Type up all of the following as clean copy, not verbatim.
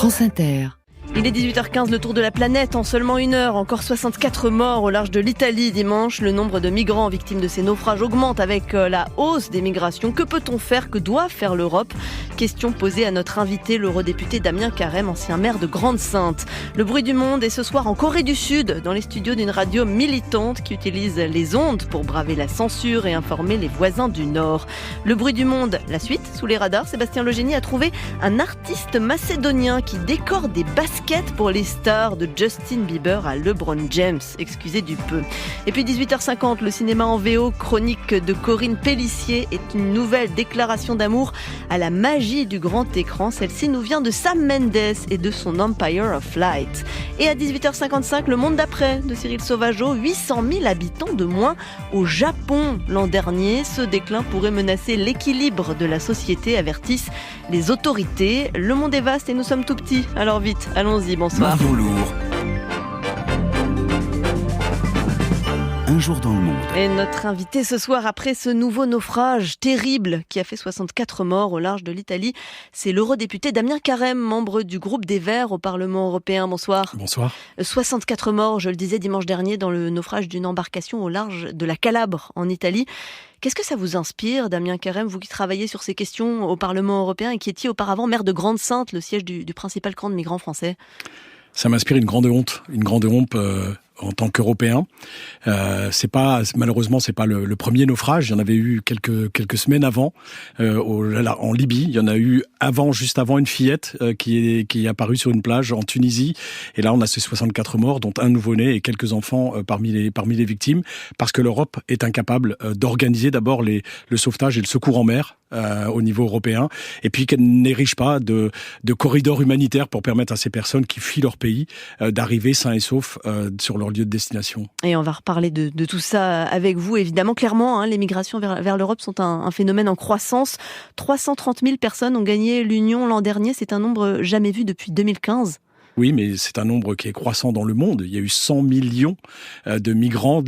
France Inter. Il est 18h15, le tour de la planète en seulement une heure. Encore 64 morts au large de l'Italie dimanche. Le nombre de migrants victimes de ces naufrages augmente avec la hausse des migrations. Que peut-on faire? Que doit faire l'Europe? Question posée à notre invité, l'eurodéputé Damien Carême, ancien maire de Grande-Synthe. Le bruit du monde est ce soir en Corée du Sud, dans les studios d'une radio militante qui utilise les ondes pour braver la censure et informer les voisins du Nord. Le bruit du monde, la suite, sous les radars, Sébastien Legénie a trouvé un artiste macédonien qui décore des baskets pour les stars de Justin Bieber à LeBron James, excusez du peu. Et puis 18h50, le cinéma en VO, chronique de Corinne Pélissier, est une nouvelle déclaration d'amour à la magie du grand écran. Celle-ci nous vient de Sam Mendes et de son Empire of Light. Et à 18h55, le monde d'après de Cyril Sauvageau, 800 000 habitants de moins au Japon l'an dernier. Ce déclin pourrait menacer l'équilibre de la société, avertissent les autorités. Le monde est vaste et nous sommes tout petits, alors vite, allons-y, bonsoir. Marion Lourd. Un jour dans le monde. Et notre invité ce soir, après ce nouveau naufrage terrible qui a fait 64 morts au large de l'Italie, c'est l'eurodéputé Damien Carême, membre du groupe des Verts au Parlement européen. Bonsoir. Bonsoir. 64 morts, je le disais dimanche dernier, dans le naufrage d'une embarcation au large de la Calabre, en Italie. Qu'est-ce que ça vous inspire, Damien Carême, vous qui travaillez sur ces questions au Parlement européen et qui étiez auparavant maire de Grande-Synthe, le siège du principal camp de migrants français? Ça m'inspire une grande honte en tant qu'Européen. Malheureusement, c'est pas le premier naufrage. Il y en avait eu quelques semaines avant en Libye. Il y en a eu juste avant une fillette qui est apparue sur une plage en Tunisie. Et là, on a ces 64 morts, dont un nouveau-né et quelques enfants parmi les victimes, parce que l'Europe est incapable d'organiser d'abord le sauvetage et le secours en mer au niveau européen, et puis qu'elle n'érige pas de corridors humanitaires pour permettre à ces personnes qui fuient leur pays d'arriver sains et saufs sur leur lieu de destination. Et on va reparler de tout ça avec vous, évidemment. Clairement, les migrations vers l'Europe sont un phénomène en croissance. 330 000 personnes ont gagné l'Union l'an dernier. C'est un nombre jamais vu depuis 2015. Oui, mais c'est un nombre qui est croissant dans le monde. Il y a eu 100 millions de migrants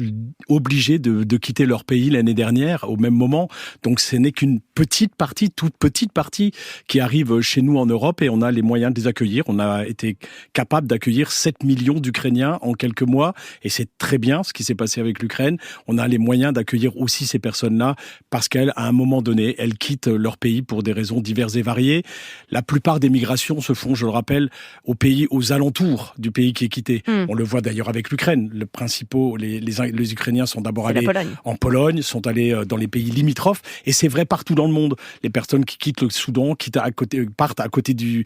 obligés de quitter leur pays l'année dernière, au même moment. Donc ce n'est qu'une toute petite partie qui arrive chez nous en Europe, et on a les moyens de les accueillir. On a été capable d'accueillir 7 millions d'Ukrainiens en quelques mois, et c'est très bien ce qui s'est passé avec l'Ukraine. On a les moyens d'accueillir aussi ces personnes-là, parce qu'à un moment donné, elles quittent leur pays pour des raisons diverses et variées. La plupart des migrations se font, je le rappelle, aux alentours du pays qui est quitté. On le voit d'ailleurs avec l'Ukraine. Les Ukrainiens sont d'abord allés en Pologne, sont allés dans les pays limitrophes, et c'est vrai partout dans le monde. Les personnes qui quittent le Soudan partent à côté du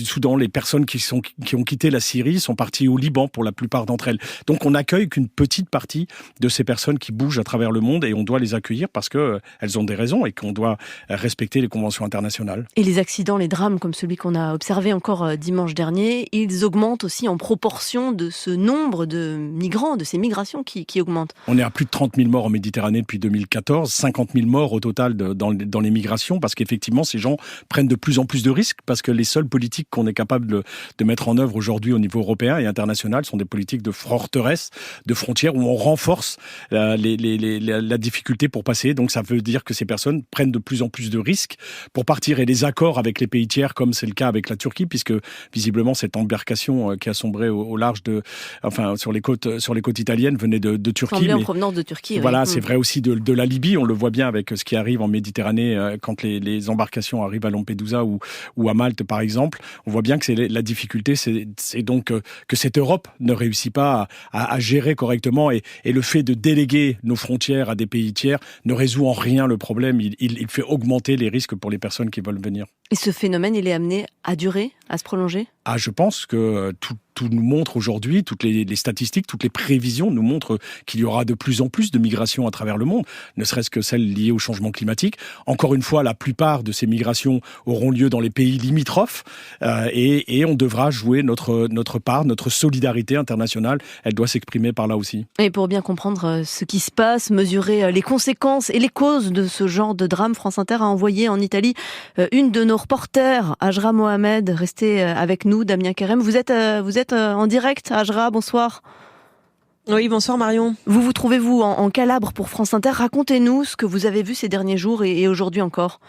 Soudan. Les personnes qui ont quitté la Syrie sont parties au Liban pour la plupart d'entre elles. Donc on n'accueille qu'une petite partie de ces personnes qui bougent à travers le monde, et on doit les accueillir parce qu'elles ont des raisons et qu'on doit respecter les conventions internationales. Et les accidents, les drames comme celui qu'on a observé encore dimanche dernier, ils augmentent aussi en proportion de ce nombre de migrants, de ces migrations qui augmentent. On est à plus de 30 000 morts en Méditerranée depuis 2014, 50 000 morts au total dans les migrations, parce qu'effectivement, ces gens prennent de plus en plus de risques, parce que les seules politiques qu'on est capable de mettre en œuvre aujourd'hui au niveau européen et international sont des politiques de forteresse, de frontières, où on renforce la difficulté pour passer. Donc ça veut dire que ces personnes prennent de plus en plus de risques pour partir, et les accords avec les pays tiers, comme c'est le cas avec la Turquie, puisque visiblement cette embarcation qui a sombré au large sur les côtes italiennes venait de Turquie. Semblait en provenance de Turquie. Voilà, oui. C'est vrai aussi de la Libye. On le voit bien avec ce qui arrive en Méditerranée quand les embarcations arrivent à Lampedusa ou à Malte, par exemple. On voit bien que la difficulté, c'est donc que cette Europe ne réussit pas à gérer correctement, et le fait de déléguer nos frontières à des pays tiers ne résout en rien le problème. Il fait augmenter les risques pour les personnes qui veulent venir. Et ce phénomène, il est amené à durer, à se prolonger ? Je pense que tout nous montre aujourd'hui, toutes les statistiques, toutes les prévisions nous montrent qu'il y aura de plus en plus de migrations à travers le monde, ne serait-ce que celles liées au changement climatique. Encore une fois, la plupart de ces migrations auront lieu dans les pays limitrophes, et on devra jouer notre part, notre solidarité internationale. Elle doit s'exprimer par là aussi. Et pour bien comprendre ce qui se passe, mesurer les conséquences et les causes de ce genre de drame, France Inter a envoyé en Italie une de nos reporters, Ajra Mohamed. Restez avec nous, Damien Carême. Vous êtes en direct, Ajra, bonsoir. Oui, bonsoir Marion. Vous trouvez-vous en Calabre pour France Inter. Racontez-nous ce que vous avez vu ces derniers jours et aujourd'hui encore.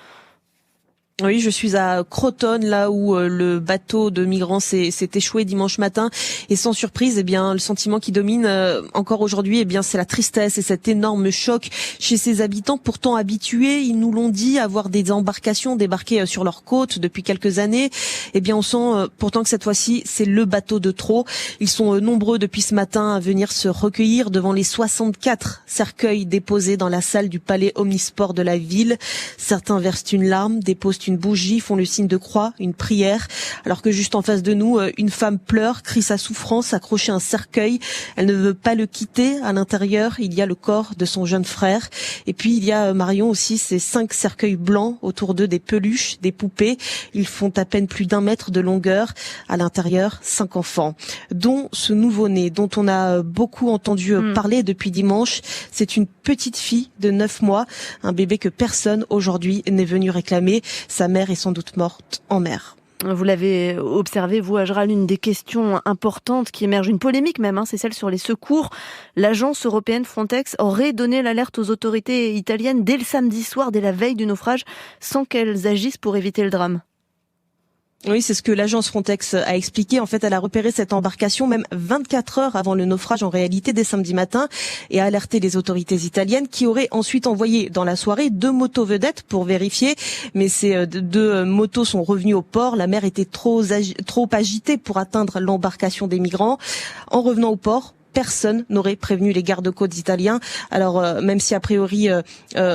Oui, je suis à Crotone, là où le bateau de migrants s'est échoué dimanche matin. Et sans surprise, le sentiment qui domine encore aujourd'hui, c'est la tristesse et cet énorme choc chez ces habitants, pourtant habitués, ils nous l'ont dit, à voir des embarcations débarquer sur leurs côtes depuis quelques années. On sent pourtant que cette fois-ci, c'est le bateau de trop. Ils sont nombreux depuis ce matin à venir se recueillir devant les 64 cercueils déposés dans la salle du palais omnisport de la ville. Certains versent une larme, déposent une bougie, font le signe de croix, une prière, alors que juste en face de nous, une femme pleure, crie sa souffrance, accrochée à un cercueil. Elle ne veut pas le quitter. À l'intérieur, il y a le corps de son jeune frère. Et puis, il y a, Marion, aussi ces 5 cercueils blancs, autour d'eux des peluches, des poupées. Ils font à peine plus d'1 mètre de longueur. À l'intérieur, 5 enfants, dont ce nouveau-né, dont on a beaucoup entendu parler depuis dimanche. C'est une petite fille de 9 mois, un bébé que personne aujourd'hui n'est venu réclamer. Sa mère est sans doute morte en mer. Vous l'avez observé, vous, Ajral, une des questions importantes qui émerge, une polémique même, c'est celle sur les secours. L'agence européenne Frontex aurait donné l'alerte aux autorités italiennes dès le samedi soir, dès la veille du naufrage, sans qu'elles agissent pour éviter le drame. Oui, c'est ce que l'agence Frontex a expliqué. En fait, elle a repéré cette embarcation même 24 heures avant le naufrage, en réalité, dès samedi matin, et a alerté les autorités italiennes qui auraient ensuite envoyé dans la soirée 2 motos-vedettes pour vérifier. Mais ces 2 motos sont revenues au port. La mer était trop agitée pour atteindre l'embarcation des migrants. En revenant au port, personne n'aurait prévenu les gardes-côtes italiens. Alors, même si a priori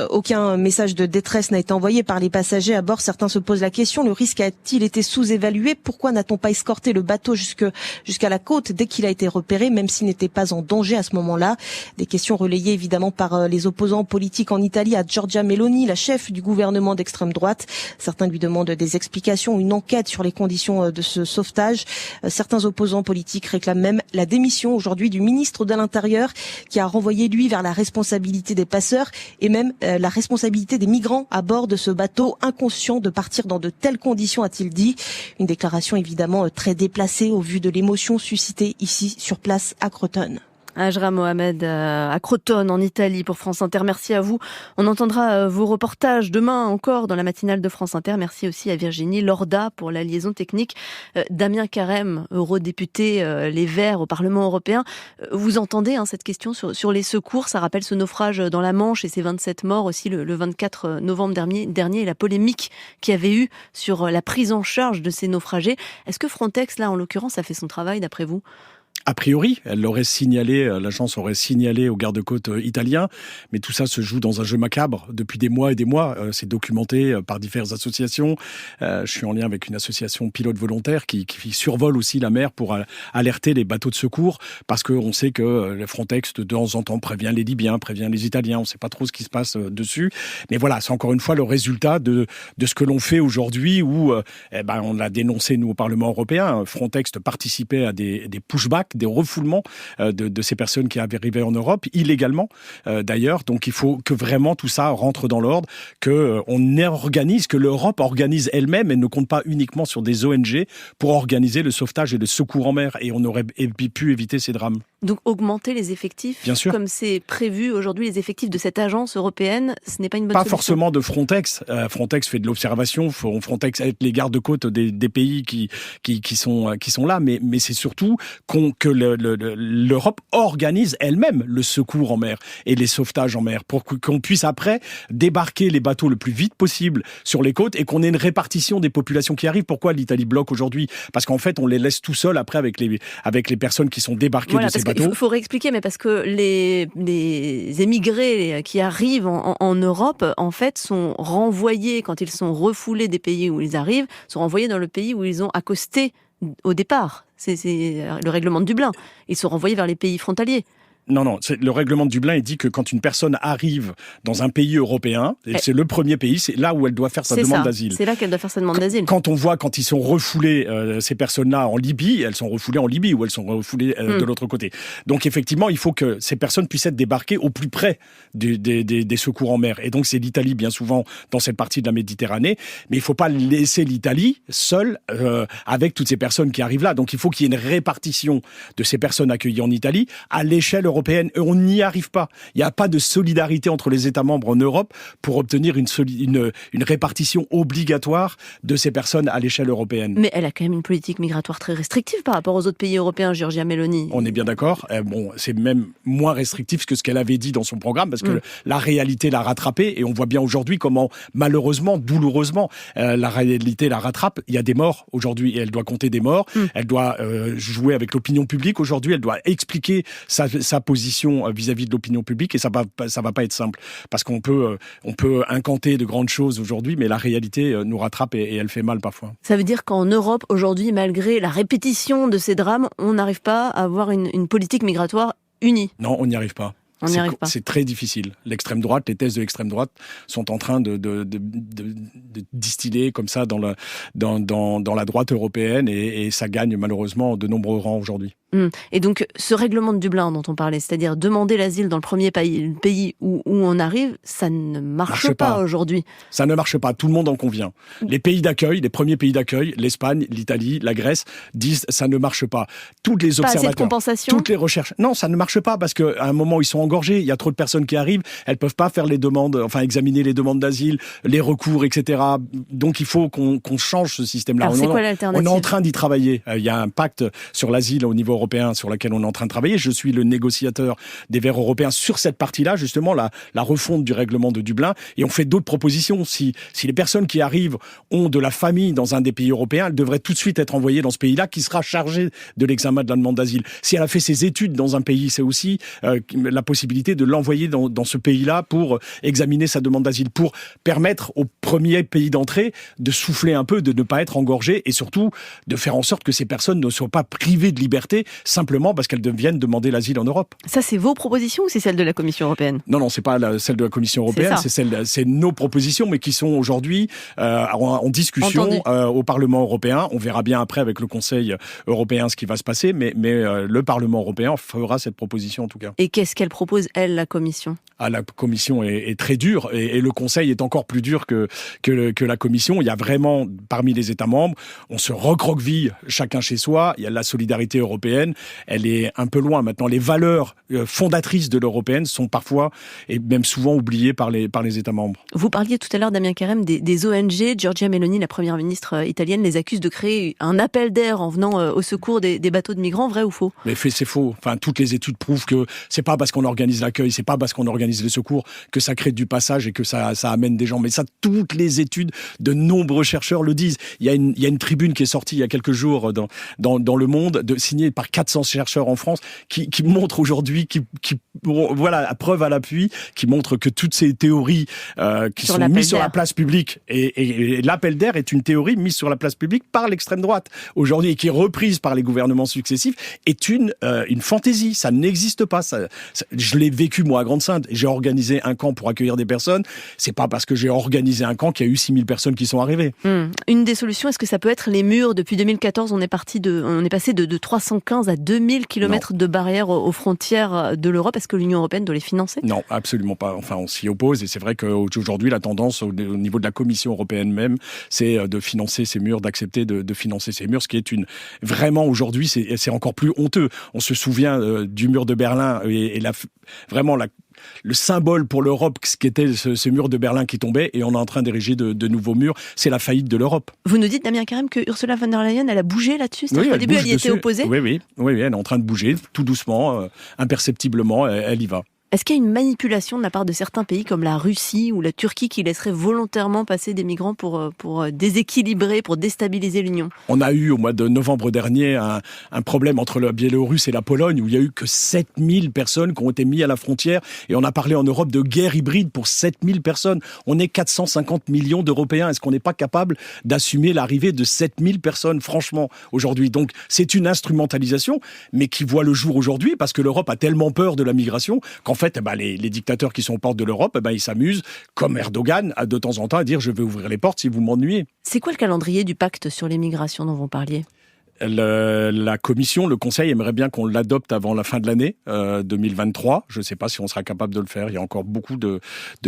aucun message de détresse n'a été envoyé par les passagers à bord, certains se posent la question, le risque a-t-il été sous-évalué? Pourquoi n'a-t-on pas escorté le bateau jusqu'à la côte dès qu'il a été repéré, même s'il n'était pas en danger à ce moment-là? Des questions relayées évidemment par les opposants politiques en Italie à Giorgia Meloni, la chef du gouvernement d'extrême droite. Certains lui demandent des explications, une enquête sur les conditions de ce sauvetage. Certains opposants politiques réclament même la démission aujourd'hui du ministre de l'Intérieur, qui a renvoyé lui vers la responsabilité des passeurs et même la responsabilité des migrants à bord de ce bateau, inconscient de partir dans de telles conditions, a-t-il dit. Une déclaration évidemment très déplacée au vu de l'émotion suscitée ici sur place à Crotone. Ajra Mohamed à Crotone en Italie pour France Inter. Merci à vous. On entendra vos reportages demain encore dans la matinale de France Inter. Merci aussi à Virginie Lorda pour la liaison technique. Damien Carême, eurodéputé Les Verts au Parlement européen. Vous entendez cette question sur les secours. Ça rappelle ce naufrage dans la Manche et ces 27 morts aussi le 24 novembre dernier et la polémique qu'il y avait eu sur la prise en charge de ces naufragés. Est-ce que Frontex, là en l'occurrence, a fait son travail d'après vous ? A priori, l'agence aurait signalé aux gardes-côtes italiens, mais tout ça se joue dans un jeu macabre depuis des mois et des mois. C'est documenté par diverses associations. Je suis en lien avec une association pilote volontaire qui survole aussi la mer pour alerter les bateaux de secours, parce qu'on sait que le Frontex de temps en temps prévient les Libyens, prévient les Italiens. On ne sait pas trop ce qui se passe dessus. Mais voilà, c'est encore une fois le résultat de ce que l'on fait aujourd'hui, où on l'a dénoncé nous au Parlement européen. Frontex participait à des pushbacks, des refoulements de ces personnes qui arrivaient en Europe, illégalement d'ailleurs. Donc il faut que vraiment tout ça rentre dans l'ordre, que l'Europe organise elle-même et ne compte pas uniquement sur des ONG pour organiser le sauvetage et le secours en mer. Et on aurait pu éviter ces drames. Donc augmenter les effectifs, bien sûr, comme c'est prévu aujourd'hui, les effectifs de cette agence européenne, ce n'est pas une bonne solution. Pas forcément de Frontex. Frontex fait de l'observation. Frontex aide les gardes-côtes des pays qui sont là, mais c'est surtout que l'Europe organise elle-même le secours en mer et les sauvetages en mer, pour qu'on puisse après débarquer les bateaux le plus vite possible sur les côtes et qu'on ait une répartition des populations qui arrivent. Pourquoi l'Italie bloque aujourd'hui ? Parce qu'en fait, on les laisse tout seuls après avec les personnes qui sont débarquées de ces bateaux. Il faut réexpliquer, mais parce que les émigrés qui arrivent en Europe, en fait, sont renvoyés, quand ils sont refoulés des pays où ils arrivent, sont renvoyés dans le pays où ils ont accosté au départ. C'est le règlement de Dublin. Ils sont renvoyés vers les pays frontaliers. Non, le règlement de Dublin, il dit que quand une personne arrive dans un pays européen, et c'est le premier pays, c'est là où elle doit faire sa demande d'asile. C'est là qu'elle doit faire sa demande d'asile. Quand on voit, quand ils sont refoulés, ces personnes-là en Libye, elles sont refoulées en Libye ou elles sont refoulées de l'autre côté. Donc effectivement, il faut que ces personnes puissent être débarquées au plus près des secours en mer. Et donc c'est l'Italie, bien souvent, dans cette partie de la Méditerranée. Mais il ne faut pas laisser l'Italie seule avec toutes ces personnes qui arrivent là. Donc il faut qu'il y ait une répartition de ces personnes accueillies en Italie à l'échelle européenne, et on n'y arrive pas. Il n'y a pas de solidarité entre les États membres en Europe pour obtenir une répartition obligatoire de ces personnes à l'échelle européenne. Mais elle a quand même une politique migratoire très restrictive par rapport aux autres pays européens, Giorgia Meloni. On est bien d'accord. C'est même moins restrictif que ce qu'elle avait dit dans son programme, parce que la réalité l'a rattrapée, et on voit bien aujourd'hui comment, malheureusement, douloureusement, la réalité la rattrape. Il y a des morts aujourd'hui, et elle doit compter des morts. Elle doit jouer avec l'opinion publique aujourd'hui. Elle doit expliquer sa position vis-à-vis de l'opinion publique, et ça va pas être simple, parce qu'on peut incanter de grandes choses aujourd'hui, mais la réalité nous rattrape, et elle fait mal parfois. Ça veut dire qu'en Europe aujourd'hui, malgré la répétition de ces drames, on n'arrive pas à avoir une politique migratoire unie. Non, on n'y arrive pas. On n'y arrive pas. C'est très difficile. L'extrême droite, les thèses de l'extrême droite sont en train de distiller comme ça dans la droite européenne, et ça gagne malheureusement de nombreux rangs aujourd'hui. Et donc, ce règlement de Dublin dont on parlait, c'est-à-dire demander l'asile dans le premier pays où on arrive, ça ne marche pas aujourd'hui. Ça ne marche pas, tout le monde en convient. Les pays d'accueil, les premiers pays d'accueil, l'Espagne, l'Italie, la Grèce, disent ça ne marche pas. Toutes les observateurs, pas assez de compensation. Toutes les recherches, non, ça ne marche pas, parce qu'à un moment, ils sont engorgés, il y a trop de personnes qui arrivent, elles peuvent pas faire les demandes, examiner les demandes d'asile, les recours, etc. Donc il faut qu'on change ce système-là. Alors, c'est quoi l'alternative ? On est en train d'y travailler. Il y a un pacte sur l'asile au niveau européen sur lequel on est en train de travailler. Je suis le négociateur des Verts européens sur cette partie-là, justement, la refonte du règlement de Dublin. Et on fait d'autres propositions. Si les personnes qui arrivent ont de la famille dans un des pays européens, elles devraient tout de suite être envoyées dans ce pays-là, qui sera chargé de l'examen de la demande d'asile. Si elle a fait ses études dans un pays, c'est aussi la possibilité de l'envoyer dans ce pays-là pour examiner sa demande d'asile, pour permettre au premier pays d'entrée de souffler un peu, de ne pas être engorgé, et surtout de faire en sorte que ces personnes ne soient pas privées de liberté simplement parce qu'elles viennent demander l'asile en Europe. Ça, c'est vos propositions ou c'est celle de la Commission européenne ? Non, c'est pas celle de la Commission européenne, c'est nos propositions, mais qui sont aujourd'hui en discussion au Parlement européen. On verra bien après avec le Conseil européen ce qui va se passer, mais le Parlement européen fera cette proposition en tout cas. Et qu'est-ce qu'elle propose, elle, la Commission ? La Commission est très dure, et le Conseil est encore plus dur que la Commission. Il y a vraiment, parmi les États membres, on se recroqueville chacun chez soi. Il y a la solidarité européenne, elle est un peu loin maintenant. Les valeurs fondatrices de l'européenne sont parfois, et même souvent, oubliées par les États membres. Vous parliez tout à l'heure, Damien Carême, des ONG. Giorgia Meloni, la première ministre italienne, les accuse de créer un appel d'air en venant au secours des bateaux de migrants. Vrai ou faux ? Mais c'est faux. Toutes les études prouvent que c'est pas parce qu'on organise l'accueil, c'est pas parce qu'on organise les secours que ça crée du passage et que ça amène des gens. Mais ça, toutes les études de nombreux chercheurs le disent. Il y a une tribune qui est sortie il y a quelques jours dans Le Monde, signée par 400 chercheurs en France, qui montre aujourd'hui, à preuve à l'appui, qui montre que toutes ces théories qui sont mises sur la place publique, et l'appel d'air est une théorie mise sur la place publique par l'extrême droite aujourd'hui, et qui est reprise par les gouvernements successifs, est une fantaisie. Ça n'existe pas. Je l'ai vécu moi à Grande-Synthe. J'ai organisé un camp pour accueillir des personnes. C'est pas parce que j'ai organisé un camp qu'il y a eu 6000 personnes qui sont arrivées. Une des solutions, est-ce que ça peut être les murs ? Depuis 2014, on est passé de 315 à 2000 kilomètres de barrières aux frontières de l'Europe. Est-ce que l'Union européenne doit les financer ? Non, absolument pas. On s'y oppose, et c'est vrai qu'aujourd'hui, la tendance au niveau de la Commission européenne même, c'est de financer ces murs, d'accepter de financer ces murs, ce qui est vraiment aujourd'hui, c'est encore plus honteux. On se souvient du mur de Berlin, et vraiment le symbole pour l'Europe, ce qu'était ce mur de Berlin qui tombait, et on est en train d'ériger de nouveaux murs. C'est la faillite de l'Europe. Vous nous dites, Damien Carême, que Ursula von der Leyen, elle a bougé là-dessus. Oui, au début, elle y était opposée. Oui, elle est en train de bouger, tout doucement, imperceptiblement, elle y va. Est-ce qu'il y a une manipulation de la part de certains pays comme la Russie ou la Turquie qui laisseraient volontairement passer des migrants pour déséquilibrer, pour déstabiliser l'Union ? On a eu au mois de novembre dernier un problème entre la Biélorusse et la Pologne, où il y a eu que 7000 personnes qui ont été mises à la frontière, et on a parlé en Europe de guerre hybride pour 7000 personnes. On est 450 millions d'Européens. Est-ce qu'on n'est pas capable d'assumer l'arrivée de 7000 personnes, franchement, aujourd'hui ? Donc c'est une instrumentalisation, mais qui voit le jour aujourd'hui, parce que l'Europe a tellement peur de la migration qu'en fait, les dictateurs qui sont aux portes de l'Europe, ils s'amusent, comme Erdogan, de temps en temps, à dire « je vais ouvrir les portes si vous m'ennuyez ». C'est quoi le calendrier du pacte sur les migrations dont vous parliez ? La Commission, le Conseil aimerait bien qu'on l'adopte avant la fin de l'année 2023. Je ne sais pas si on sera capable de le faire. Il y a encore beaucoup de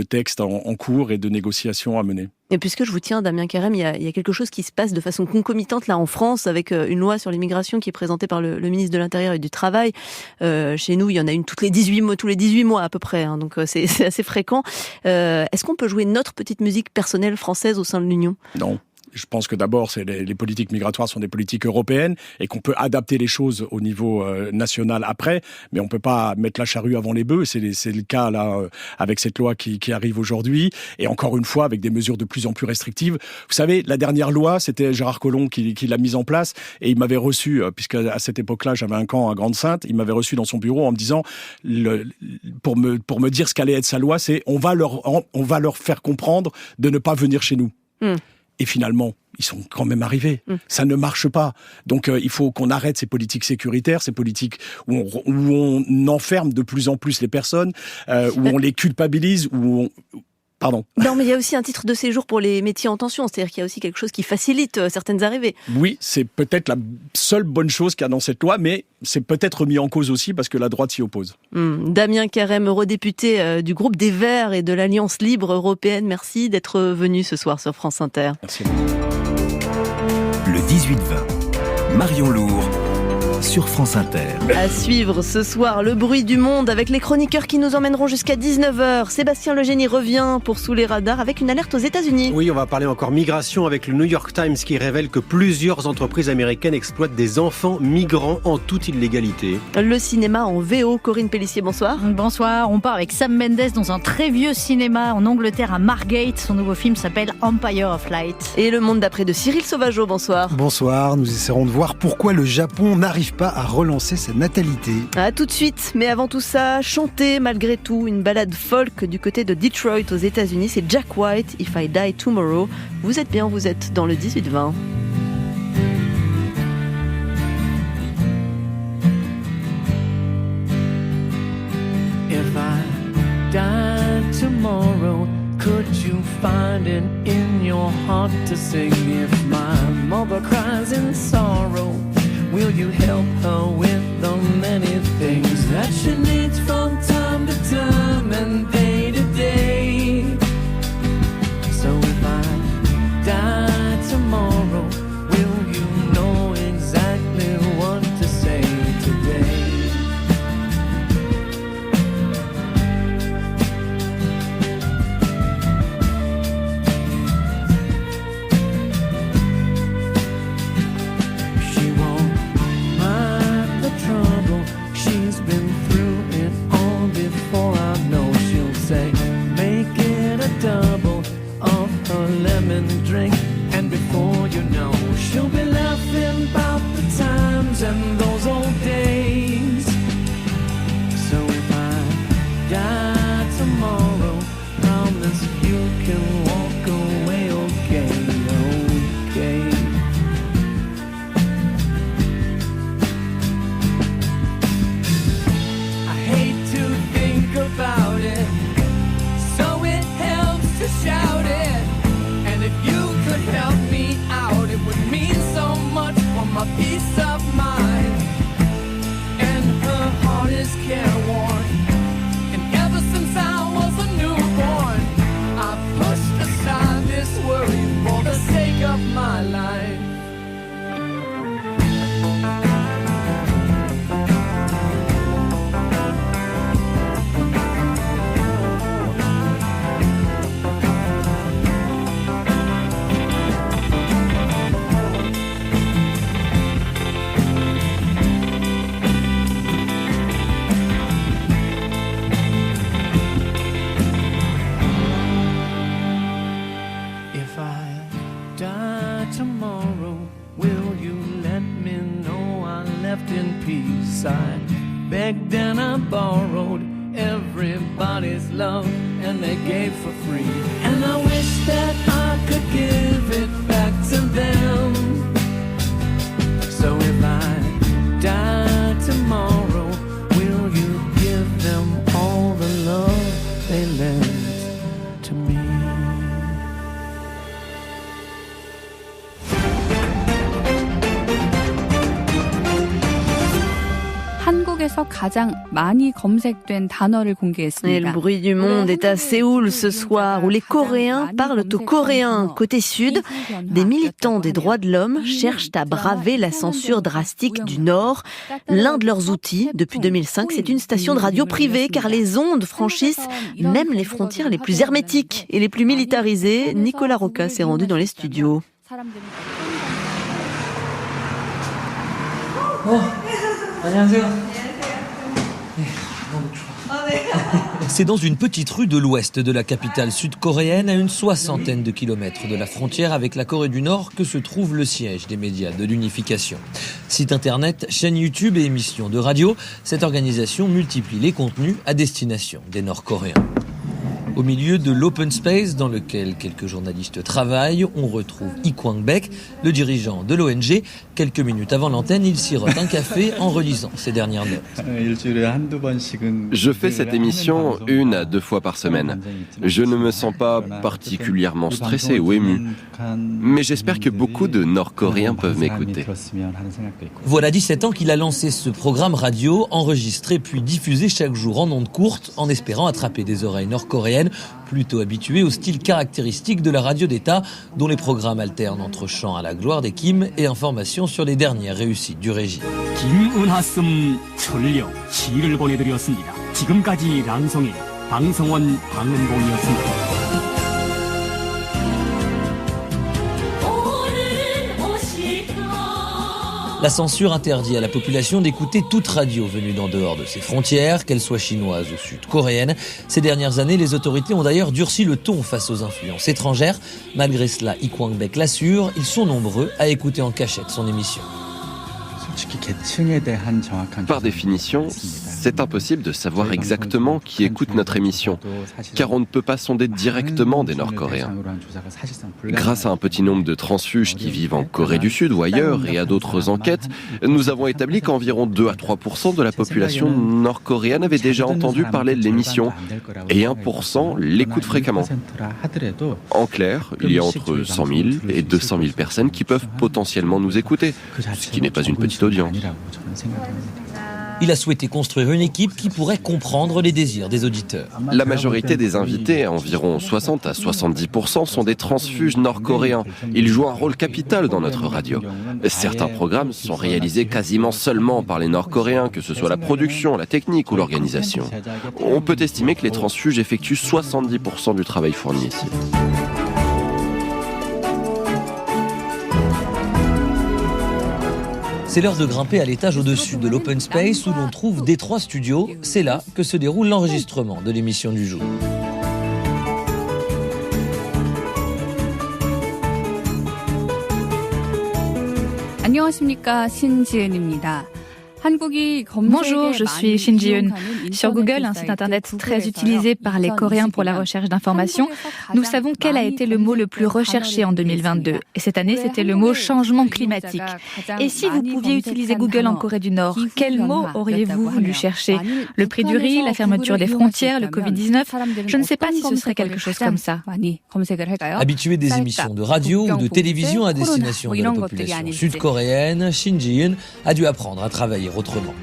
textes en cours et de négociations à mener. Et puisque je vous tiens, Damien Carême, il y a quelque chose qui se passe de façon concomitante là en France avec une loi sur l'immigration qui est présentée par le ministre de l'Intérieur et du Travail. Chez nous, il y en a une tous les 18 mois à peu près, hein, donc c'est assez fréquent. Est-ce qu'on peut jouer notre petite musique personnelle française au sein de l'Union ? Non. Je pense que d'abord, les politiques migratoires sont des politiques européennes et qu'on peut adapter les choses au niveau national après, mais on peut pas mettre la charrue avant les bœufs. C'est le cas là avec cette loi qui arrive aujourd'hui et encore une fois avec des mesures de plus en plus restrictives. Vous savez, la dernière loi, c'était Gérard Collomb qui l'a mise en place et il m'avait reçu, puisque à cette époque-là, j'avais un camp à Grande-Sainte, il m'avait reçu dans son bureau en me disant, pour me dire ce qu'allait être sa loi, c'est on va leur faire comprendre de ne pas venir chez nous. Et finalement, ils sont quand même arrivés. Ça ne marche pas. Donc, il faut qu'on arrête ces politiques sécuritaires, ces politiques où on enferme de plus en plus les personnes, où on les culpabilise, Pardon. Non, mais il y a aussi un titre de séjour pour les métiers en tension. C'est-à-dire qu'il y a aussi quelque chose qui facilite certaines arrivées. Oui, c'est peut-être la seule bonne chose qu'il y a dans cette loi, mais c'est peut-être remis en cause aussi parce que la droite s'y oppose. Damien Carême, eurodéputé du groupe des Verts et de l'Alliance Libre Européenne, merci d'être venu ce soir sur France Inter. Merci. Le 18-20, Marion Lourd sur France Inter. À suivre ce soir, le bruit du monde avec les chroniqueurs qui nous emmèneront jusqu'à 19h. Sébastien Legénie revient pour Sous les radars avec une alerte aux États-Unis. Oui, on va parler encore migration avec le New York Times qui révèle que plusieurs entreprises américaines exploitent des enfants migrants en toute illégalité. Le cinéma en VO, Corinne Pélissier, bonsoir. Bonsoir, on part avec Sam Mendes dans un très vieux cinéma en Angleterre à Margate. Son nouveau film s'appelle Empire of Light. Et le monde d'après de Cyril Sauvageau, bonsoir. Bonsoir, nous essaierons de voir pourquoi le Japon n'arrive pas à relancer sa natalité. À tout de suite, mais avant tout ça, chanter malgré tout une balade folk du côté de Detroit aux États-Unis, c'est Jack White, If I Die Tomorrow. Vous êtes bien, vous êtes dans le 18-20. If I die tomorrow, could you find it in your heart to sing? If my mother cries in sorrow, will you help her with the many things that she needs from time to time and day to day? So if I die tomorrow, will you know exactly what to say today? She won't mind the trouble, she's been through it all before. I know she'll say, make it a double of her lemon drink, and before you know, she'll be laughing about the times and those old days. So if I die tomorrow, promise you can walk away okay, okay. I hate to think about it, so it helps to shout it. And if you could help me out, it would mean so much for my peace of mind. And her heart is careworn, and ever since I was a newborn, I pushed aside this worry for the sake of my life. If I die tomorrow, will you let me know I left in peace? I begged and I borrowed everybody's love, and they gave for free. And I wish that I could give it back to them. So if I die tomorrow, will you give them all the love they lent to me? Et le bruit du monde est à Séoul ce soir, où les Coréens parlent au coréen. Côté sud, des militants des droits de l'homme cherchent à braver la censure drastique du Nord. L'un de leurs outils, depuis 2005, c'est une station de radio privée, car les ondes franchissent même les frontières les plus hermétiques et les plus militarisées. Nicolas Roca s'est rendu dans les studios. C'est dans une petite rue de l'ouest de la capitale sud-coréenne, à une 60aine de kilomètres de la frontière avec la Corée du Nord, que se trouve le siège des médias de l'unification. Site internet, chaîne YouTube et émissions de radio, cette organisation multiplie les contenus à destination des Nord-Coréens. Au milieu de l'open space dans lequel quelques journalistes travaillent, on retrouve Lee Kwang-baek, le dirigeant de l'ONG. Quelques minutes avant l'antenne, il sirote un café en relisant ses dernières notes. Je fais cette émission 1 à 2 fois par semaine. Je ne me sens pas particulièrement stressé ou ému, mais j'espère que beaucoup de Nord-Coréens peuvent m'écouter. Voilà 17 ans qu'il a lancé ce programme radio, enregistré puis diffusé chaque jour en ondes courtes, en espérant attraper des oreilles nord-coréennes plutôt habituées au style caractéristique de la radio d'État, dont les programmes alternent entre chants à la gloire des Kim et informations sur les dernières réussites du régime. 김은하씀 전력 시를 보내드렸습니다. 지금까지 랑성의 방성원 방은봉이었습니다. La censure interdit à la population d'écouter toute radio venue d'en dehors de ses frontières, qu'elle soit chinoise ou sud-coréenne. Ces dernières années, les autorités ont d'ailleurs durci le ton face aux influences étrangères. Malgré cela, Lee Kwang-baek l'assure, ils sont nombreux à écouter en cachette son émission. Par définition, c'est impossible de savoir exactement qui écoute notre émission, car on ne peut pas sonder directement des Nord-Coréens. Grâce à un petit nombre de transfuges qui vivent en Corée du Sud ou ailleurs et à d'autres enquêtes, nous avons établi qu'environ 2 à 3% de la population nord-coréenne avait déjà entendu parler de l'émission et 1% l'écoute fréquemment. En clair, il y a entre 100 000 et 200 000 personnes qui peuvent potentiellement nous écouter, ce qui n'est pas une petite audience. Il a souhaité construire une équipe qui pourrait comprendre les désirs des auditeurs. La majorité des invités, environ 60 à 70%, sont des transfuges nord-coréens. Ils jouent un rôle capital dans notre radio. Certains programmes sont réalisés quasiment seulement par les Nord-Coréens, que ce soit la production, la technique ou l'organisation. On peut estimer que les transfuges effectuent 70% du travail fourni ici. C'est l'heure de grimper à l'étage au-dessus de l'open space où l'on trouve Détroit Studio. C'est là que se déroule l'enregistrement de l'émission du jour. 안녕하십니까, 신지은입니다. Bonjour, je suis Shin Ji-eun. Sur Google, un site internet très utilisé par les Coréens pour la recherche d'informations, nous savons quel a été le mot le plus recherché en 2022. Et cette année, c'était le mot changement climatique. Et si vous pouviez utiliser Google en Corée du Nord, quel mot auriez-vous voulu chercher? Le prix du riz, la fermeture des frontières, le Covid-19? Je ne sais pas si ce serait quelque chose comme ça. Habitué des émissions de radio ou de télévision à destination de la population sud-coréenne, Shin Ji-eun a dû apprendre à travailler autrement.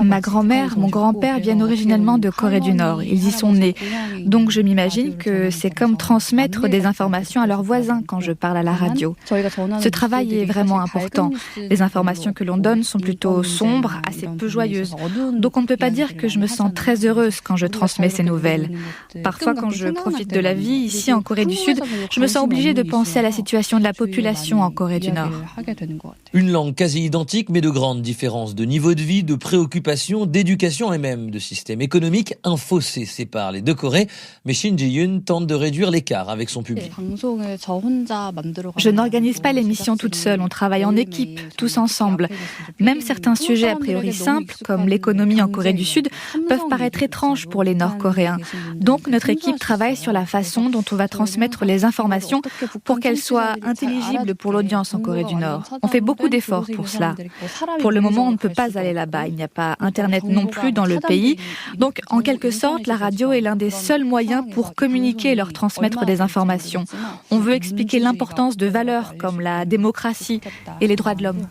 Ma grand-mère, mon grand-père viennent originellement de Corée du Nord. Ils y sont nés. Donc je m'imagine que c'est comme transmettre des informations à leurs voisins quand je parle à la radio. Ce travail est vraiment important. Les informations que l'on donne sont plutôt sombres, assez peu joyeuses. Donc on ne peut pas dire que je me sens très heureuse quand je transmets ces nouvelles. Parfois quand je profite de la vie ici en Corée du Sud, je me sens obligée de penser à la situation de la population en Corée du Nord. Une langue quasi identique mais de grandes différences de niveau de vie, de préoccupations, d'éducation et même de système économique. Un fossé sépare les deux Corées, mais Shin Ji-eun tente de réduire l'écart avec son public. Je n'organise pas l'émission toute seule, on travaille en équipe, tous ensemble. Même certains sujets a priori simples, comme l'économie en Corée du Sud, peuvent paraître étranges pour les Nord-Coréens. Donc notre équipe travaille sur la façon dont on va transmettre les informations pour qu'elles soient intelligibles pour l'audience en Corée du Nord. On fait beaucoup d'efforts pour cela. Pour le moment, on ne peut pas aller là-bas. Il n'y a pas Internet non plus dans le pays. Donc, en quelque sorte, la radio est l'un des seuls moyens pour communiquer et leur transmettre des informations. On veut expliquer l'importance de valeurs comme la démocratie et les droits de l'homme.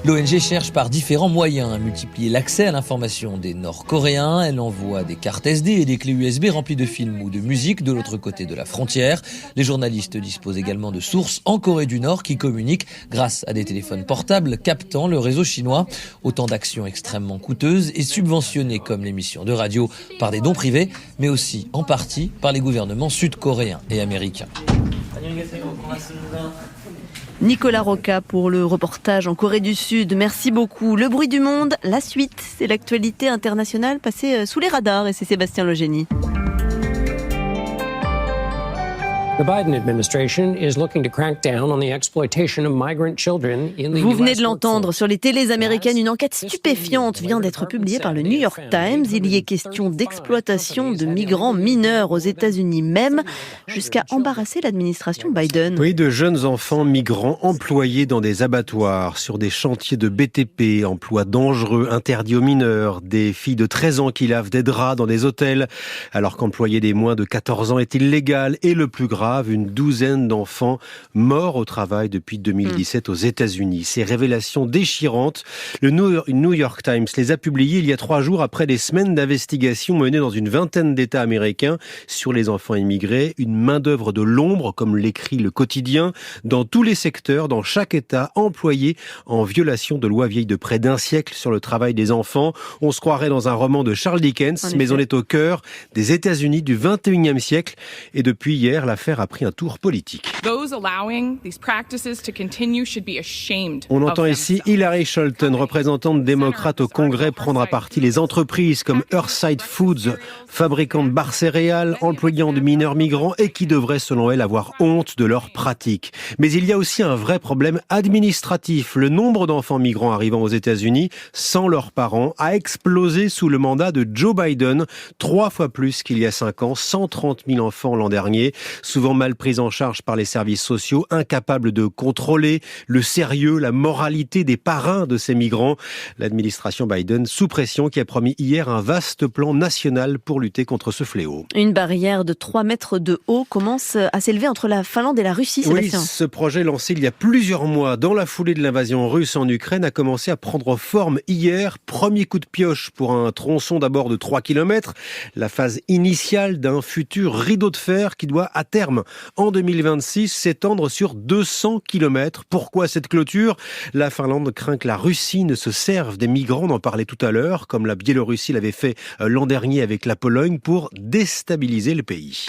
L'ONG cherche par différents moyens à multiplier l'accès à l'information des Nord-Coréens. Elle envoie des cartes SD et des clés USB remplies de films ou de musique de l'autre côté de la frontière. Les journalistes disposent également de sources en Corée du Nord qui communiquent grâce à des téléphones portables captant le réseau chinois. Autant d'actions extrêmement coûteuses et subventionnées comme l'émission de radio par des dons privés, mais aussi en partie par les gouvernements sud-coréens et américains. Nicolas Roca pour le reportage en Corée du Sud. Merci beaucoup. Le bruit du monde, la suite, c'est l'actualité internationale passée sous les radars et c'est Sébastien Legénie. The Biden administration is looking to crack down on the exploitation of migrant children in the US. Vous venez de l'entendre sur les télés américaines, une enquête stupéfiante vient d'être publiée par le New York Times. Il y est question d'exploitation de migrants mineurs aux États-Unis même, jusqu'à embarrasser l'administration Biden. Oui, de jeunes enfants migrants employés dans des abattoirs, sur des chantiers de BTP, emplois dangereux, interdits aux mineurs, des filles de 13 ans qui lavent des draps dans des hôtels, alors qu'employer des moins de 14 ans est illégal, et le plus grave, une douzaine d'enfants morts au travail depuis 2017 aux États-Unis. Ces révélations déchirantes, le New York Times les a publiées il y a 3 jours après des semaines d'investigation menées dans une vingtaine d'États américains sur les enfants immigrés. Une main-d'œuvre de l'ombre, comme l'écrit le quotidien, dans tous les secteurs, dans chaque État, employés en violation de lois vieilles de près d'un siècle sur le travail des enfants. On se croirait dans un roman de Charles Dickens, mais on est au cœur des États-Unis du 21e siècle. Et depuis hier, l'affaire a pris un tour politique. On entend ici Hillary Shelton, représentante démocrate au Congrès, prendre à partie les entreprises comme Earthside Foods, fabricant de barres céréales, employant de mineurs migrants et qui devraient, selon elle, avoir honte de leurs pratiques. Mais il y a aussi un vrai problème administratif. Le nombre d'enfants migrants arrivant aux États-Unis sans leurs parents a explosé sous le mandat de Joe Biden, 3 fois plus qu'il y a 5 ans, 130 000 enfants l'an dernier, souvent mal pris en charge par les services sociaux, incapables de contrôler le sérieux, la moralité des parrains de ces migrants. L'administration Biden, sous pression, qui a promis hier un vaste plan national pour lutter contre ce fléau. Une barrière de 3 mètres de haut commence à s'élever entre la Finlande et la Russie, Sébastien. Oui, ce projet lancé il y a plusieurs mois dans la foulée de l'invasion russe en Ukraine a commencé à prendre forme hier. Premier coup de pioche pour un tronçon d'abord de 3 km, la phase initiale d'un futur rideau de fer qui doit à terme, en 2026, s'étendre sur 200 km. Pourquoi cette clôture ? La Finlande craint que la Russie ne se serve des migrants, on en parlait tout à l'heure, comme la Biélorussie l'avait fait l'an dernier avec la Pologne, pour déstabiliser le pays.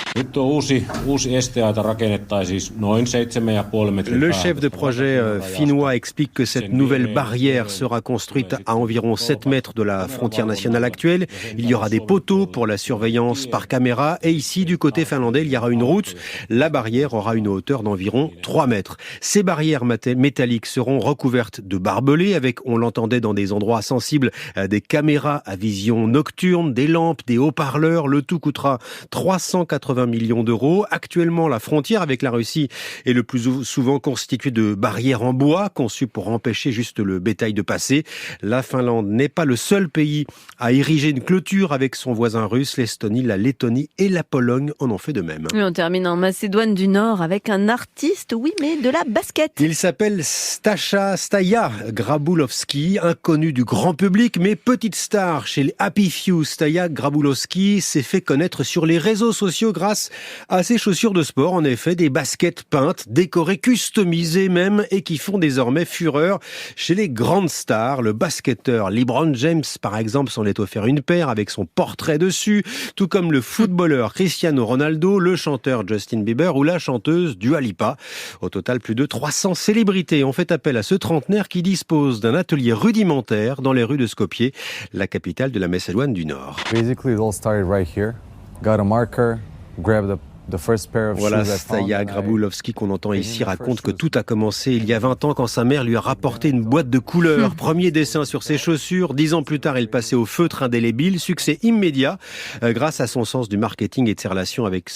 Le chef de projet finnois explique que cette nouvelle barrière sera construite à environ 7 mètres de la frontière nationale actuelle. Il y aura des poteaux pour la surveillance par caméra et ici, du côté finlandais, il y aura une route. La barrière aura une hauteur d'environ 3 mètres. Ces barrières métalliques seront recouvertes de barbelés avec, on l'entendait dans des endroits sensibles, des caméras à vision nocturne, des lampes, des haut-parleurs. Le tout coûtera 380 millions d'euros. Actuellement, la frontière avec la Russie est le plus souvent constituée de barrières en bois conçues pour empêcher juste le bétail de passer. La Finlande n'est pas le seul pays à ériger une clôture avec son voisin russe. L'Estonie, la Lettonie et la Pologne en ont fait de même. Et on termine en Macédoine du Nord avec un artiste, oui, mais de la basket. Il s'appelle Staja Grabulowski, inconnu du grand public, mais petite star chez les Happy Few. Staja Grabulowski s'est fait connaître sur les réseaux sociaux grâce à ses chaussures de sport. En effet, des baskets peintes, décorées, customisées même, et qui font désormais fureur chez les grandes stars. Le basketteur LeBron James, par exemple, s'en est offert une paire avec son portrait dessus, tout comme le footballeur Cristiano Ronaldo, le chanteur Justin Bieber ou la chanteuse Dua Lipa. Au total, plus de 300 célébrités ont fait appel à ce trentenaire qui dispose d'un atelier rudimentaire dans les rues de Skopje, la capitale de la Macédoine du Nord. Basically, it all started right here. Got a marker, grabbed Voilà, Staja Grabulowski qu'on entend ici raconte que tout a commencé il y a 20 ans quand sa mère lui a rapporté une boîte de couleurs. Premier dessin sur ses chaussures. 10 ans plus tard, il passait au feutre indélébile. Succès immédiat grâce à son sens du marketing et de ses relations avec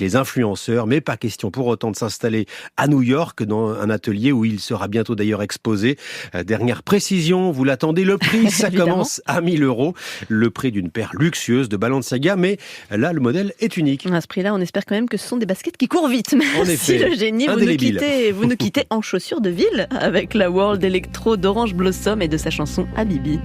les influenceurs. Mais pas question pour autant de s'installer à New York dans un atelier où il sera bientôt d'ailleurs exposé. Dernière précision, vous l'attendez, le prix, ça commence à 1 000 €. Le prix d'une paire luxueuse de Balenciaga, mais là, le modèle est unique. À ce prix-là, on espère que quand même que ce sont des baskets qui courent vite. Merci effet, le génie. indélébile. Vous nous quittez en chaussures de ville avec la World Electro d'Orange Blossom et de sa chanson Habibi.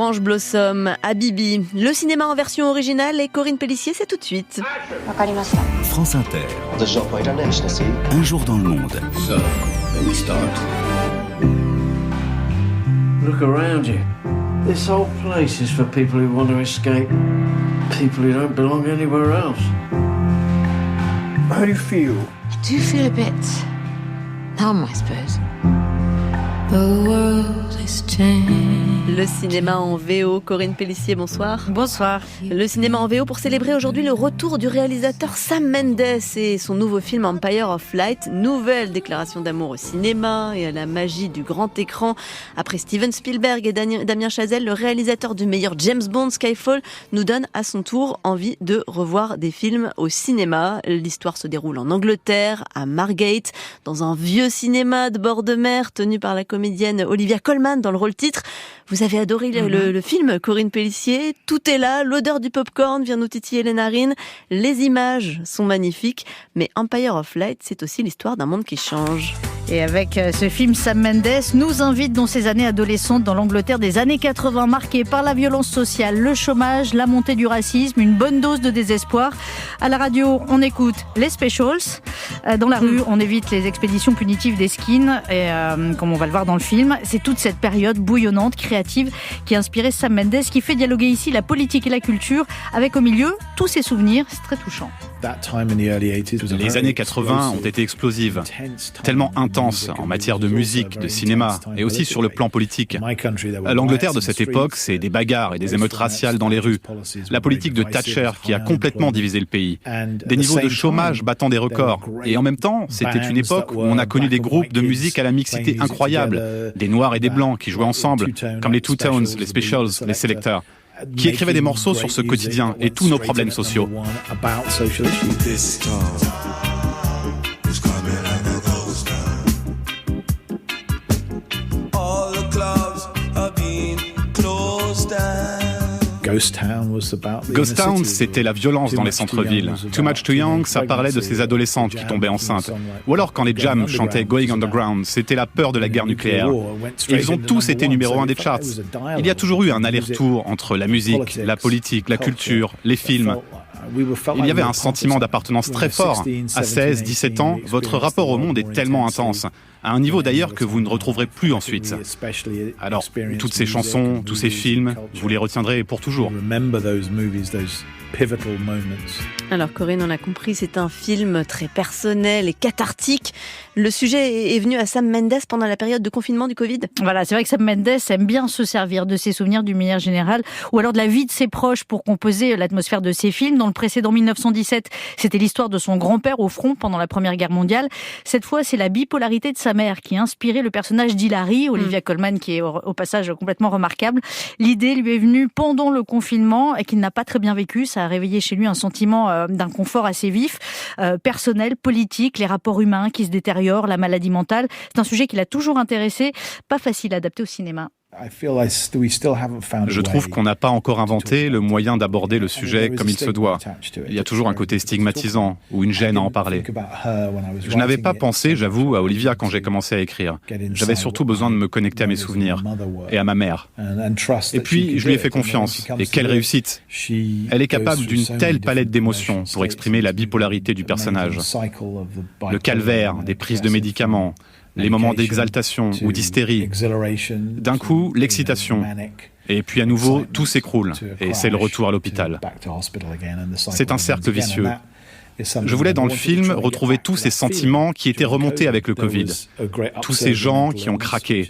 Orange Blossom, Habibi. Le cinéma en version originale et Corinne Pellissier, c'est tout de suite. France Inter. Un jour dans le monde. So, let me start. Look around you. This whole place is for people who want to escape. People who don't belong anywhere else. How do you feel? I do feel a bit numb, I suppose. The world is changing. Le cinéma en VO, Corinne Pellissier, bonsoir. Bonsoir. Le cinéma en VO pour célébrer aujourd'hui le retour du réalisateur Sam Mendes et son nouveau film Empire of Light, nouvelle déclaration d'amour au cinéma et à la magie du grand écran. Après Steven Spielberg et Damien Chazelle, le réalisateur du meilleur James Bond, Skyfall, nous donne à son tour envie de revoir des films au cinéma. L'histoire se déroule en Angleterre, à Margate, dans un vieux cinéma de bord de mer tenu par la comédienne Olivia Colman dans le rôle titre. Vous avez adoré le film, Corinne Pellissier. Tout est là, l'odeur du popcorn vient nous titiller les narines. Les images sont magnifiques, mais Empire of Light, c'est aussi l'histoire d'un monde qui change. Et avec ce film, Sam Mendes nous invite dans ses années adolescentes dans l'Angleterre des années 80, marquée par la violence sociale, le chômage, la montée du racisme, une bonne dose de désespoir. À la radio, on écoute les Specials. Dans la rue, on évite les expéditions punitives des skins. Et comme on va le voir dans le film, c'est toute cette période bouillonnante, créative, qui a inspiré Sam Mendes, qui fait dialoguer ici la politique et la culture, avec au milieu tous ses souvenirs. C'est très touchant. Les années 80 ont été explosives, tellement intenses en matière de musique, de cinéma et aussi sur le plan politique. L'Angleterre de cette époque, c'est des bagarres et des émeutes raciales dans les rues. La politique de Thatcher qui a complètement divisé le pays. Des niveaux de chômage battant des records. Et en même temps, c'était une époque où on a connu des groupes de musique à la mixité incroyable. Des Noirs et des Blancs qui jouaient ensemble, comme les Two Tones, les Specials, les Selectors, qui écrivaient des morceaux sur ce quotidien et tous nos problèmes sociaux. Ghost Town, c'était la violence dans les centres-villes. Too Much Too Young, ça parlait de ces adolescentes qui tombaient enceintes. Ou alors quand les Jams chantaient Going Underground, c'était la peur de la guerre nucléaire. Ils ont tous été numéro 1 des charts. Il y a toujours eu un aller-retour entre la musique, la politique, la culture, les films. Il y avait un sentiment d'appartenance très fort. À 16, 17 ans, votre rapport au monde est tellement intense, à un niveau d'ailleurs que vous ne retrouverez plus ensuite. Alors, toutes ces chansons, tous ces films, vous les retiendrez pour toujours. Alors Corinne, on a compris, c'est un film très personnel et cathartique. Le sujet est venu à Sam Mendes pendant la période de confinement du Covid. Voilà, c'est vrai que Sam Mendes aime bien se servir de ses souvenirs d'une manière générale, ou alors de la vie de ses proches pour composer l'atmosphère de ses films. Dans le précédent 1917, c'était l'histoire de son grand-père au front pendant la Première Guerre mondiale. Cette fois, c'est la bipolarité de sa mère qui a inspiré le personnage d'Hilary, Olivia Colman, qui est au passage complètement remarquable. L'idée lui est venue pendant le confinement et qu'il n'a pas très bien vécu. Ça a réveillé chez lui un sentiment d'inconfort assez vif, personnel, politique, les rapports humains qui se détériorent, la maladie mentale. C'est un sujet qui l'a toujours intéressé, pas facile à adapter au cinéma. Je trouve qu'on n'a pas encore inventé le moyen d'aborder le sujet comme il se doit. Il y a toujours un côté stigmatisant ou une gêne à en parler. Je n'avais pas pensé, j'avoue, à Olivia quand j'ai commencé à écrire. J'avais surtout besoin de me connecter à mes souvenirs et à ma mère. Et puis, je lui ai fait confiance. Et quelle réussite! Elle est capable d'une telle palette d'émotions pour exprimer la bipolarité du personnage. Le calvaire, des prises de médicaments, les moments d'exaltation ou d'hystérie. D'un coup, l'excitation. Et puis à nouveau, tout s'écroule. Et c'est le retour à l'hôpital. C'est un cercle vicieux. Je voulais dans le film retrouver tous ces sentiments qui étaient remontés avec le Covid. Tous ces gens qui ont craqué.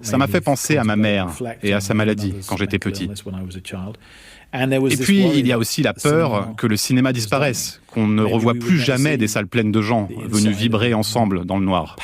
Ça m'a fait penser à ma mère et à sa maladie quand j'étais petit. Et puis, il y a aussi la peur que le cinéma disparaisse, qu'on ne revoie plus jamais des salles pleines de gens venus vibrer ensemble dans le noir.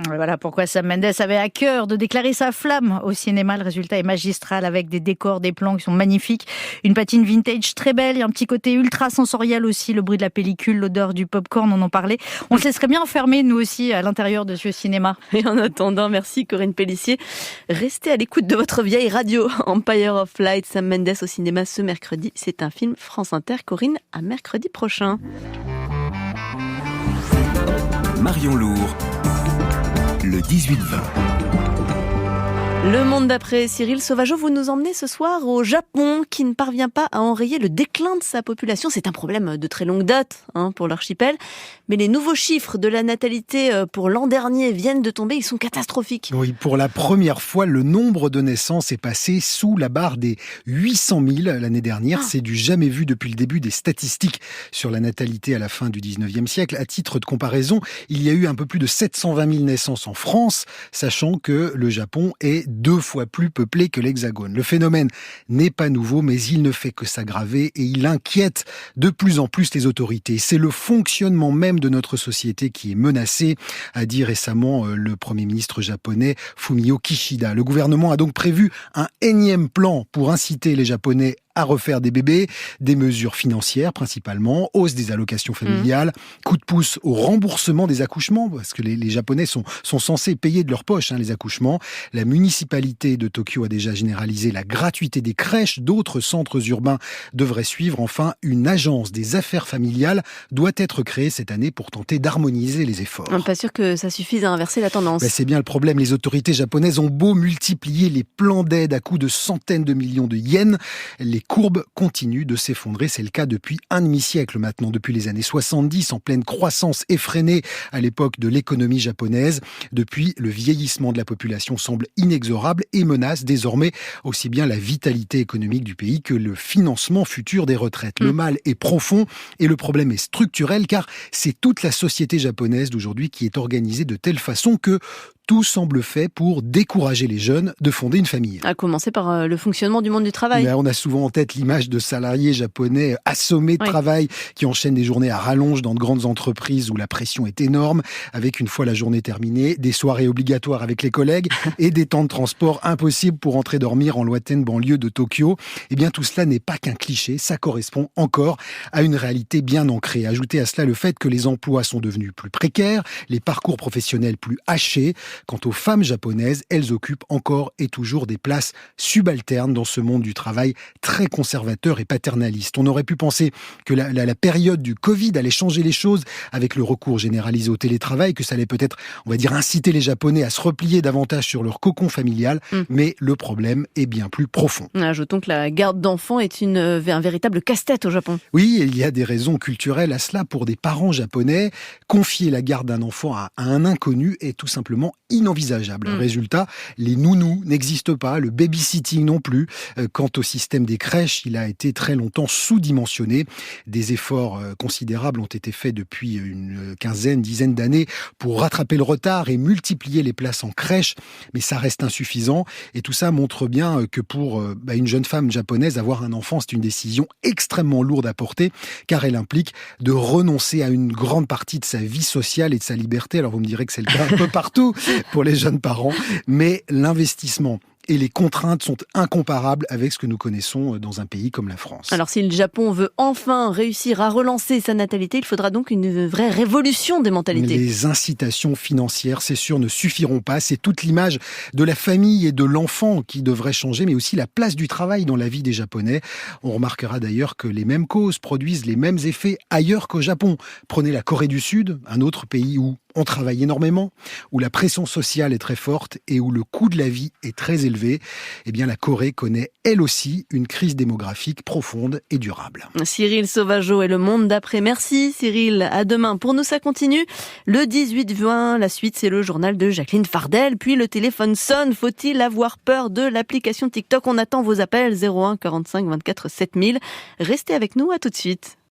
Voilà pourquoi Sam Mendes avait à cœur de déclarer sa flamme au cinéma. Le résultat est magistral avec des décors, des plans qui sont magnifiques, une patine vintage très belle et un petit côté ultra sensoriel aussi, le bruit de la pellicule, l'odeur du popcorn, on en parlait. On se laisserait bien enfermer, nous aussi, à l'intérieur de ce cinéma. Et en attendant, merci Corinne Pélissier. Restez à l'écoute de votre vieille radio. Empire of Light, Sam Mendes au cinéma ce mercredi. C'est un film France Inter. Corinne, à mercredi prochain. Marion Lourd, le 18-20. Le monde d'après, Cyril Sauvageau, vous nous emmenez ce soir au Japon qui ne parvient pas à enrayer le déclin de sa population. C'est un problème de très longue date pour l'archipel. Mais les nouveaux chiffres de la natalité pour l'an dernier viennent de tomber, ils sont catastrophiques. Oui, pour la première fois, le nombre de naissances est passé sous la barre des 800 000 l'année dernière. C'est du jamais vu depuis le début des statistiques sur la natalité à la fin du 19e siècle. À titre de comparaison, il y a eu un peu plus de 720 000 naissances en France, sachant que le Japon est 2 fois plus peuplé que l'Hexagone. Le phénomène n'est pas nouveau, mais il ne fait que s'aggraver et il inquiète de plus en plus les autorités. C'est le fonctionnement même de notre société qui est menacé, a dit récemment le Premier ministre japonais Fumio Kishida. Le gouvernement a donc prévu un énième plan pour inciter les Japonais à refaire des bébés, des mesures financières principalement, hausse des allocations familiales, coup de pouce au remboursement des accouchements, parce que les Japonais sont censés payer de leur poche les accouchements. La municipalité de Tokyo a déjà généralisé la gratuité des crèches, d'autres centres urbains devraient suivre. Enfin, une agence des affaires familiales doit être créée cette année pour tenter d'harmoniser les efforts. Pas sûr que ça suffise à inverser la tendance. C'est bien le problème. Les autorités japonaises ont beau multiplier les plans d'aide à coût de centaines de millions de yens, les courbes continuent de s'effondrer. C'est le cas depuis un demi-siècle maintenant, depuis les années 70, en pleine croissance effrénée à l'époque de l'économie japonaise. Depuis, le vieillissement de la population semble inexorable et menace désormais aussi bien la vitalité économique du pays que le financement futur des retraites. Le mal est profond et le problème est structurel, car c'est toute la société japonaise d'aujourd'hui qui est organisée de telle façon que tout semble fait pour décourager les jeunes de fonder une famille. À commencer par le fonctionnement du monde du travail. On a souvent en tête l'image de salariés japonais assommés de travail qui enchaînent des journées à rallonge dans de grandes entreprises où la pression est énorme, avec une fois la journée terminée, des soirées obligatoires avec les collègues et des temps de transport impossibles pour entrer dormir en lointaine banlieue de Tokyo. Eh bien, tout cela n'est pas qu'un cliché, ça correspond encore à une réalité bien ancrée. Ajoutez à cela le fait que les emplois sont devenus plus précaires, les parcours professionnels plus hachés. Quant aux femmes japonaises, elles occupent encore et toujours des places subalternes dans ce monde du travail très conservateur et paternaliste. On aurait pu penser que la période du Covid allait changer les choses avec le recours généralisé au télétravail, que ça allait peut-être, on va dire, inciter les Japonais à se replier davantage sur leur cocon familial, mais le problème est bien plus profond. Ajoutons que la garde d'enfants est un véritable casse-tête au Japon. Oui, il y a des raisons culturelles à cela. Pour des parents japonais, confier la garde d'un enfant à un inconnu est tout simplement inenvisageable. Résultat, les nounous n'existent pas, le babysitting non plus. Quant au système des crèches, il a été très longtemps sous-dimensionné. Des efforts considérables ont été faits depuis une dizaine d'années pour rattraper le retard et multiplier les places en crèche, mais ça reste insuffisant. Et tout ça montre bien que pour une jeune femme japonaise, avoir un enfant, c'est une décision extrêmement lourde à porter, car elle implique de renoncer à une grande partie de sa vie sociale et de sa liberté. Alors vous me direz que c'est le cas un peu partout pour les jeunes parents, mais l'investissement et les contraintes sont incomparables avec ce que nous connaissons dans un pays comme la France. Alors si le Japon veut enfin réussir à relancer sa natalité, il faudra donc une vraie révolution des mentalités. Les incitations financières, c'est sûr, ne suffiront pas. C'est toute l'image de la famille et de l'enfant qui devrait changer, mais aussi la place du travail dans la vie des Japonais. On remarquera d'ailleurs que les mêmes causes produisent les mêmes effets ailleurs qu'au Japon. Prenez la Corée du Sud, un autre pays où on travaille énormément, où la pression sociale est très forte et où le coût de la vie est très élevé. Eh bien, la Corée connaît elle aussi une crise démographique profonde et durable. Cyril Sauvageau et Le Monde d'après. Merci Cyril, à demain. Pour nous, ça continue. Le 18 juin, la suite, c'est le journal de Jacqueline Fardel. Puis le téléphone sonne. Faut-il avoir peur de l'application TikTok? On attend vos appels 01 45 24 7000. Restez avec nous, à tout de suite.